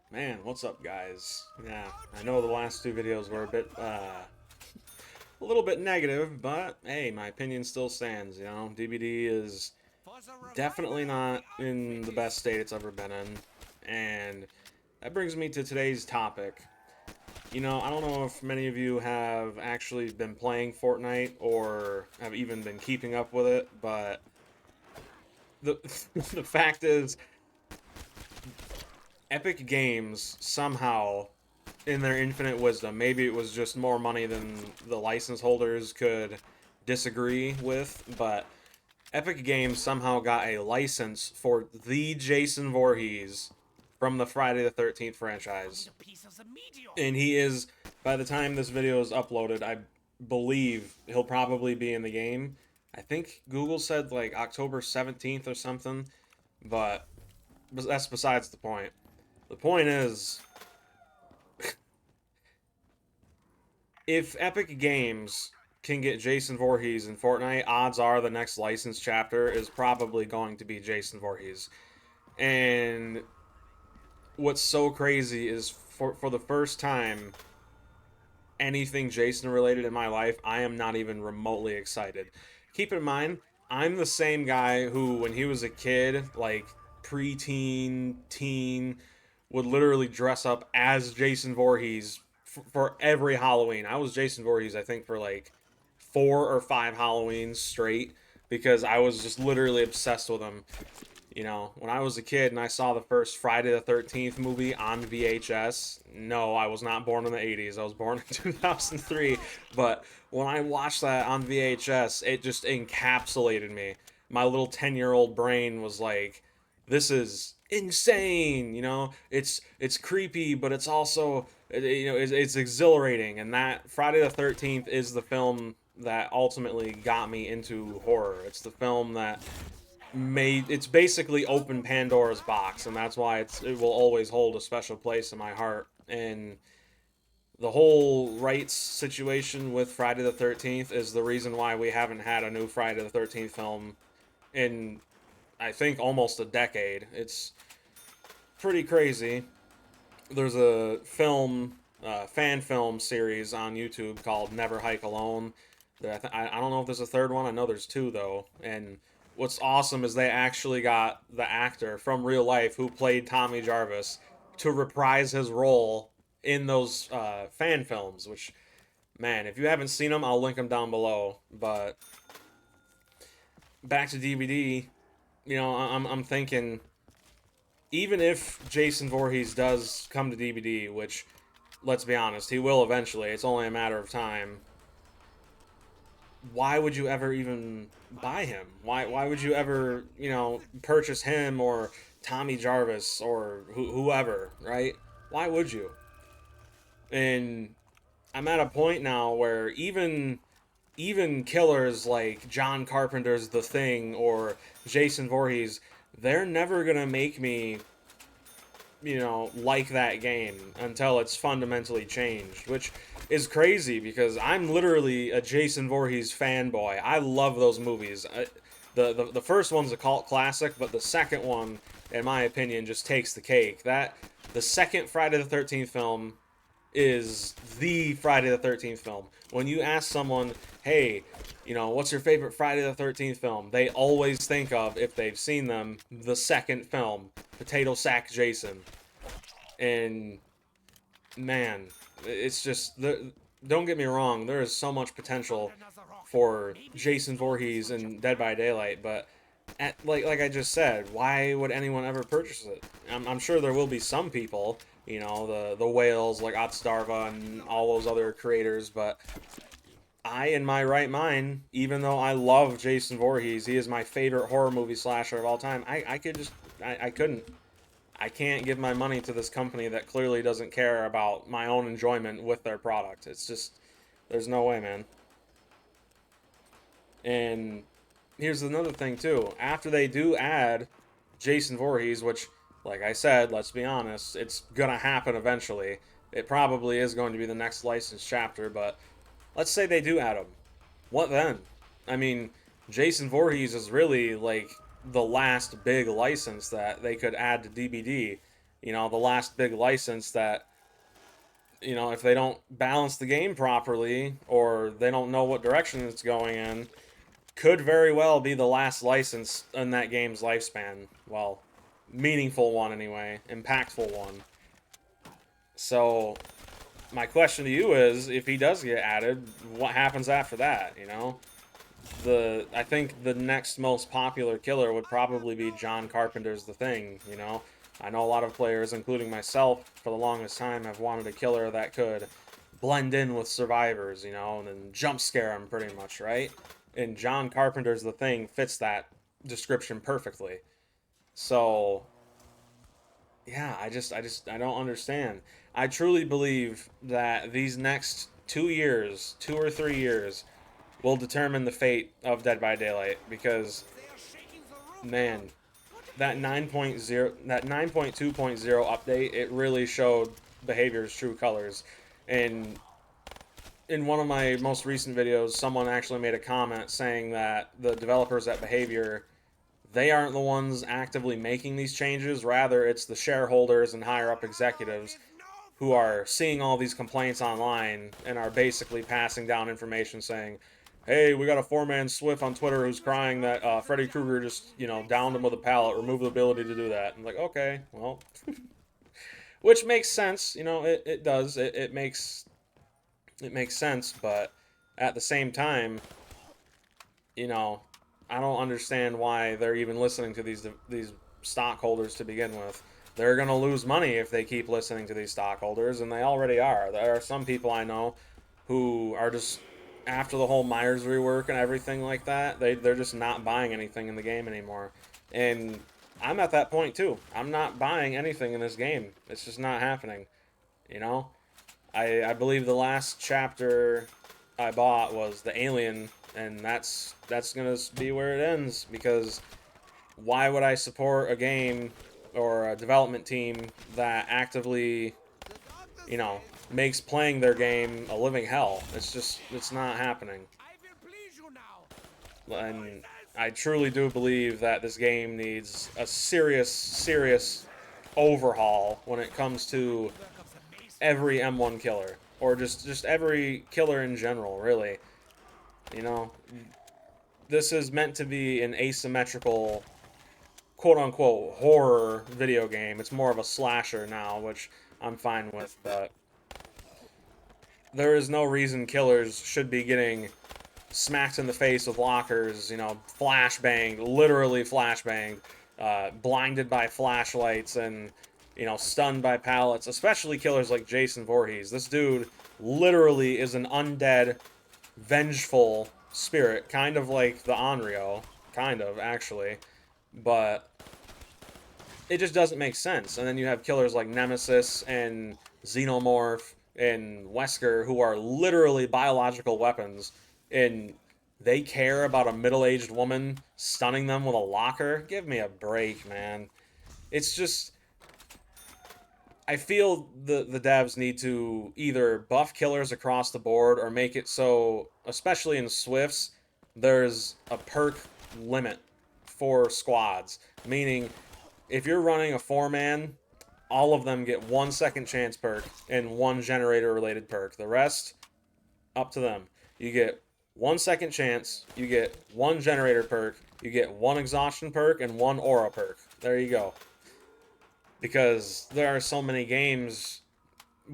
Man, what's up, guys? Yeah, I know the last two videos were a little bit negative, but hey, my opinion still stands. DBD is definitely not in the best state it's ever been in, and that brings me to today's topic. I don't know if many of you have actually been playing Fortnite or have even been keeping up with it, but the the fact is, Epic Games somehow in their infinite wisdom, maybe it was just more money than the license holders could disagree with, but Epic Games somehow got a license for the Jason Voorhees from the Friday the 13th franchise. And he is, by the time this video is uploaded, I believe he'll probably be in the game. I think Google said like October 17th or something, but that's besides the point. The point is, if Epic Games can get Jason Voorhees in Fortnite, odds are the next licensed chapter is probably going to be Jason Voorhees. And what's so crazy is for the first time, anything Jason related in my life, I am not even remotely excited. Keep in mind, I'm the same guy who, when he was a kid, like preteen, teen, would literally dress up as Jason Voorhees for every Halloween. I was Jason Voorhees, I think, for like 4 or 5 Halloweens straight because I was just literally obsessed with him. When I was a kid and I saw the first Friday the 13th movie on VHS, no, I was not born in the 80s. I was born in 2003. But when I watched that on VHS, it just encapsulated me. My little 10-year-old brain was like, this is insane. It's creepy, but it's also it's exhilarating. And that Friday the 13th is the film that ultimately got me into horror. It's the film that it's basically open Pandora's box, and that's why it will always hold a special place in my heart. And the whole rights situation with Friday the 13th is the reason why we haven't had a new Friday the 13th film in, I think, almost a decade. It's pretty crazy. There's a fan film series on YouTube called Never Hike Alone. I don't know if there's a third one. I know there's two though. And what's awesome is they actually got the actor from real life who played Tommy Jarvis to reprise his role in those fan films. Which, man, if you haven't seen them, I'll link them down below. But back to DVD. I'm thinking, even if Jason Voorhees does come to DVD, which, let's be honest, he will eventually. It's only a matter of time. Why would you ever even buy him? Why would you ever, purchase him or Tommy Jarvis or whoever, right? Why would you? And I'm at a point now where even killers like John Carpenter's The Thing or Jason Voorhees, they're never gonna make me like that game until it's fundamentally changed, which is crazy because I'm literally a Jason Voorhees fanboy. I love those movies. The first one's a cult classic, but the second one, in my opinion, just takes the cake. The second Friday the 13th film is the Friday the 13th film. When you ask someone, hey, what's your favorite Friday the 13th film? They always think of, if they've seen them, the second film, Potato Sack Jason. And man, it's just, don't get me wrong, there is so much potential for Jason Voorhees and Dead by Daylight, but like I just said, why would anyone ever purchase it? I'm sure there will be some people, the whales like Otstarva and all those other creators, but I, in my right mind, even though I love Jason Voorhees, he is my favorite horror movie slasher of all time. I couldn't. I can't give my money to this company that clearly doesn't care about my own enjoyment with their product. It's just, there's no way, man. And here's another thing too. After they do add Jason Voorhees, which, like I said, let's be honest, it's gonna happen eventually. It probably is going to be the next licensed chapter, but let's say they do add him. What then? I mean, Jason Voorhees is really like the last big license that they could add to DBD. the last big license that, if they don't balance the game properly or they don't know what direction it's going in, could very well be the last license in that game's lifespan. Well, meaningful one anyway, impactful one. So my question to you is, if he does get added, what happens after that? I think the next most popular killer would probably be John Carpenter's The Thing. I know a lot of players, including myself, for the longest time have wanted a killer that could blend in with survivors, and then jump scare them pretty much, right? And John Carpenter's The Thing fits that description perfectly. So, yeah, I don't understand. I truly believe that these next 2 years, 2 or 3 years, will determine the fate of Dead by Daylight because, man, that 9.2.0 update, it really showed behavior's true colors. And in one of my most recent videos, someone actually made a comment saying that the developers at Behavior, they aren't the ones actively making these changes. Rather, it's the shareholders and higher up executives who are seeing all these complaints online and are basically passing down information saying, hey, we got a four-man Swift on Twitter who's crying that Freddy Krueger just, downed him with a pallet, remove the ability to do that. I'm like, okay, well, which makes sense. It does. It makes sense, but at the same time, you know, I don't understand why they're even listening to these stockholders to begin with. They're going to lose money if they keep listening to these stockholders, and they already are. There are some people I know who are just, after the whole Myers rework and everything like that, they're just not buying anything in the game anymore. And I'm at that point too. I'm not buying anything in this game. It's just not happening. You know? I believe the last chapter I bought was the Alien, and that's gonna be where it ends, because why would I support a game or a development team that actively, makes playing their game a living hell? It's not happening. And I truly do believe that this game needs a serious, serious overhaul when it comes to every M1 killer, or just every killer in general, really. You know, this is meant to be an asymmetrical, quote unquote, horror video game. It's more of a slasher now, which I'm fine with, but there is no reason killers should be getting smacked in the face with lockers, flashbanged, literally flashbanged, blinded by flashlights, and, stunned by pallets, especially killers like Jason Voorhees. This dude literally is an undead, vengeful spirit, kind of like the Onryo, kind of, actually, but it just doesn't make sense. And then you have killers like Nemesis and Xenomorph and Wesker, who are literally biological weapons, and they care about a middle-aged woman stunning them with a locker? Give me a break, man. It's just, I feel the devs need to either buff killers across the board or make it so, especially in Swifts, there's a perk limit for squads. Meaning, if you're running a four-man, all of them get 1 second chance perk and one generator related perk. The rest, up to them. You get 1 second chance, you get one generator perk, you get one exhaustion perk, and one aura perk. There you go. Because there are so many games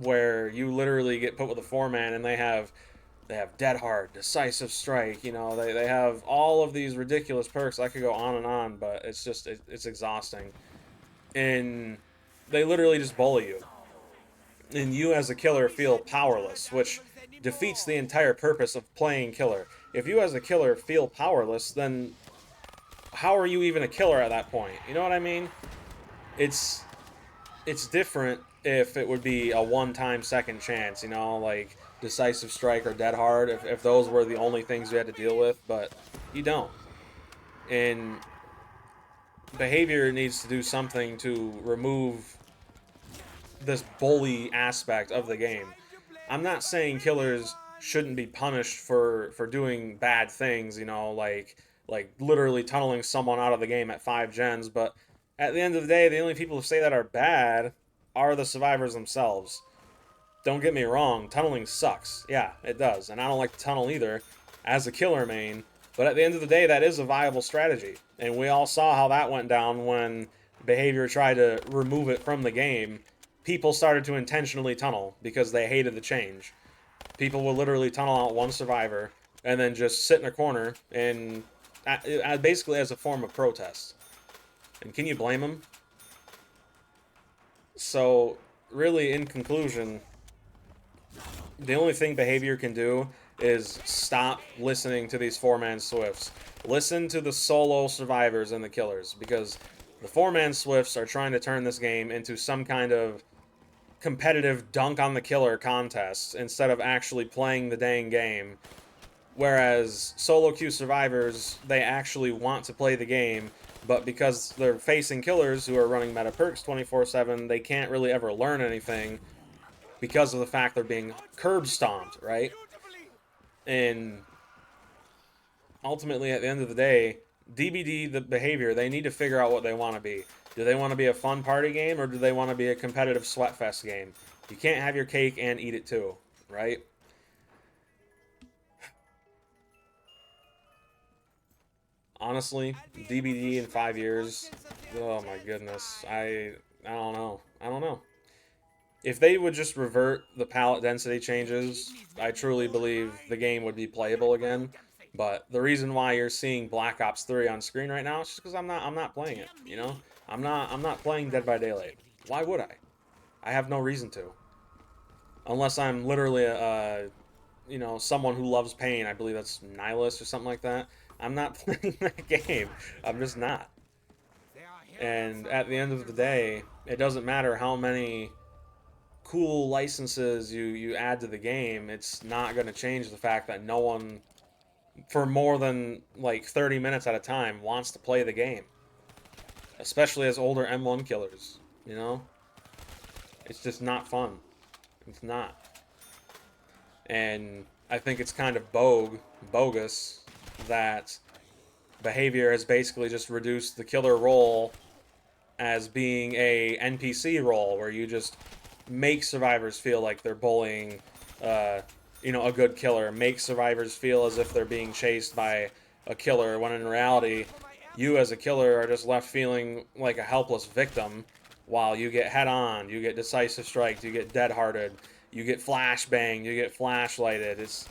where you literally get put with a four-man and they have dead hard, decisive strike, they have all of these ridiculous perks. I could go on and on, but it's exhausting. And they literally just bully you. And you as a killer feel powerless, which defeats the entire purpose of playing killer. If you as a killer feel powerless, then how are you even a killer at that point? You know what I mean? It's it's different if it would be a one-time second chance, like decisive strike or dead hard, if those were the only things you had to deal with, but you don't. And behavior needs to do something to remove this bully aspect of the game. I'm not saying killers shouldn't be punished for doing bad things, like literally tunneling someone out of the game at 5 gens, but At the end of the day, the only people who say that are bad are the survivors themselves. Don't get me wrong, tunneling sucks. Yeah, it does. And I don't like to tunnel either as a killer main. But at the end of the day, that is a viable strategy. And we all saw how that went down when Behavior tried to remove it from the game. People started to intentionally tunnel because they hated the change. People will literally tunnel out one survivor and then just sit in a corner and basically as a form of protest. And can you blame them? So, really, in conclusion, the only thing Behavior can do is stop listening to these four-man swifts. Listen to the solo survivors and the killers, because the four-man swifts are trying to turn this game into some kind of competitive dunk on the killer contest instead of actually playing the dang game. Whereas solo queue survivors, they actually want to play the game, but because they're facing killers who are running meta perks 24/7, they can't really ever learn anything because of the fact they're being curb stomped, right? And ultimately, at the end of the day, DBD, the Behavior, they need to figure out what they want to be. Do they want to be a fun party game, or do they want to be a competitive sweatfest game? You can't have your cake and eat it too, right? Honestly, DBD in 5 years, oh my goodness, I don't know. I don't know. If they would just revert the palette density changes, I truly believe the game would be playable again. But the reason why you're seeing Black Ops 3 on screen right now is just because I'm not playing it, you know? I'm not playing Dead by Daylight. Why would I? I have no reason to. Unless I'm literally someone who loves pain. I believe that's Nihilist or something like that. I'm not playing that game. I'm just not. And at the end of the day, it doesn't matter how many cool licenses you add to the game, it's not going to change the fact that no one, for more than like 30 minutes at a time, wants to play the game. Especially as older M1 killers, you know? It's just not fun. It's not. And I think it's kind of bogus that Behavior has basically just reduced the killer role as being a NPC role where you just make survivors feel like they're bullying, a good killer. Make survivors feel as if they're being chased by a killer, when in reality, you as a killer are just left feeling like a helpless victim while you get head on, you get decisive striked, you get dead hearted, you get flashbanged, you get flashlighted. It's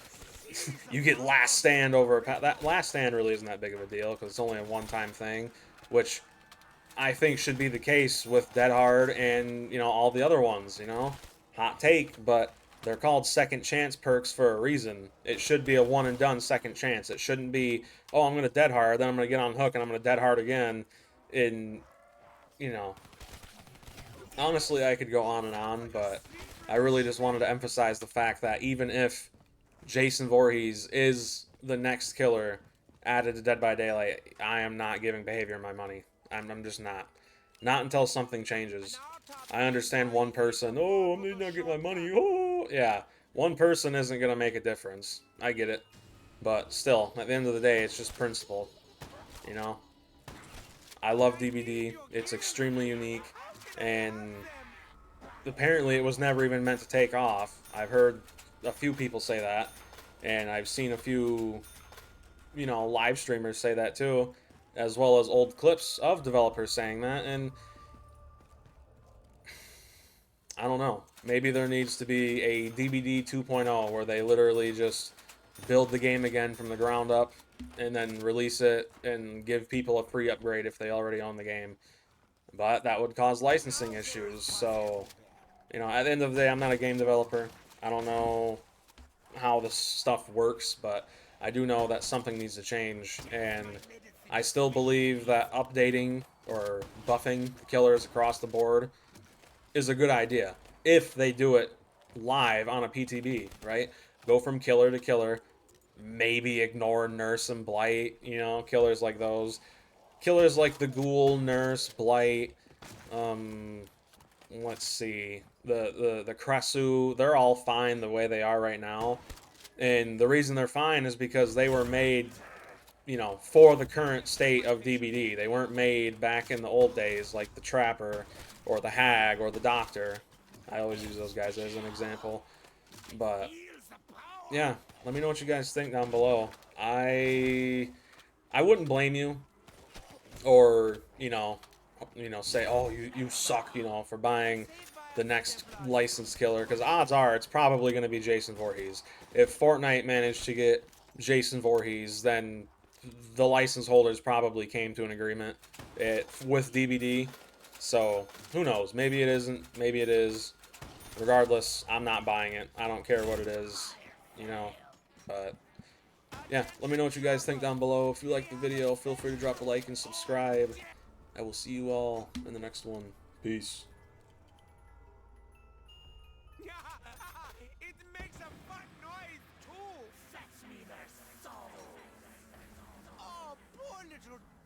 you get last stand over that last stand really isn't that big of a deal because it's only a one-time thing, which I think should be the case with Dead Hard and all the other ones. Hot take, but they're called second chance perks for a reason. It should be a one and done second chance. It shouldn't be, oh, I'm gonna Dead Hard, then I'm gonna get on hook and I'm gonna Dead Hard again. And you know, honestly, I could go on and on, but I really just wanted to emphasize the fact that even if Jason Voorhees is the next killer added to Dead by Daylight, I am not giving Behavior my money. I'm just not. Not until something changes. I understand one person, oh, I may not get my money. Oh, yeah. One person isn't going to make a difference. I get it. But still, at the end of the day, it's just principle. You know? I love DBD. It's extremely unique. And apparently it was never even meant to take off. I've heard a few people say that. And I've seen a few, live streamers say that too, as well as old clips of developers saying that. And I don't know. Maybe there needs to be a DBD 2.0 where they literally just build the game again from the ground up and then release it and give people a free upgrade if they already own the game. But that would cause licensing issues. So, at the end of the day, I'm not a game developer. I don't know how this stuff works, but I do know that something needs to change. And I still believe that updating or buffing killers across the board is a good idea if they do it live on a PTB, right? Go from killer to killer, maybe ignore Nurse and Blight, killers like those. Killers like the Ghoul, Nurse, Blight, um, let's see, the Kresu, they're all fine the way they are right now. And the reason they're fine is because they were made, you know, for the current state of DBD. They weren't made back in the old days like the Trapper or the Hag or the Doctor. I always use those guys as an example. But yeah, let me know what you guys think down below. I wouldn't blame you, or say, oh, you suck, for buying the next licensed killer, because odds are it's probably going to be Jason Voorhees. If Fortnite managed to get Jason Voorhees, then the license holders probably came to an agreement with DBD. So who knows? Maybe it isn't. Maybe it is. Regardless, I'm not buying it. I don't care what it is, you know. But yeah, let me know what you guys think down below. If you like the video, feel free to drop a like and subscribe. I will see you all in the next one. Peace.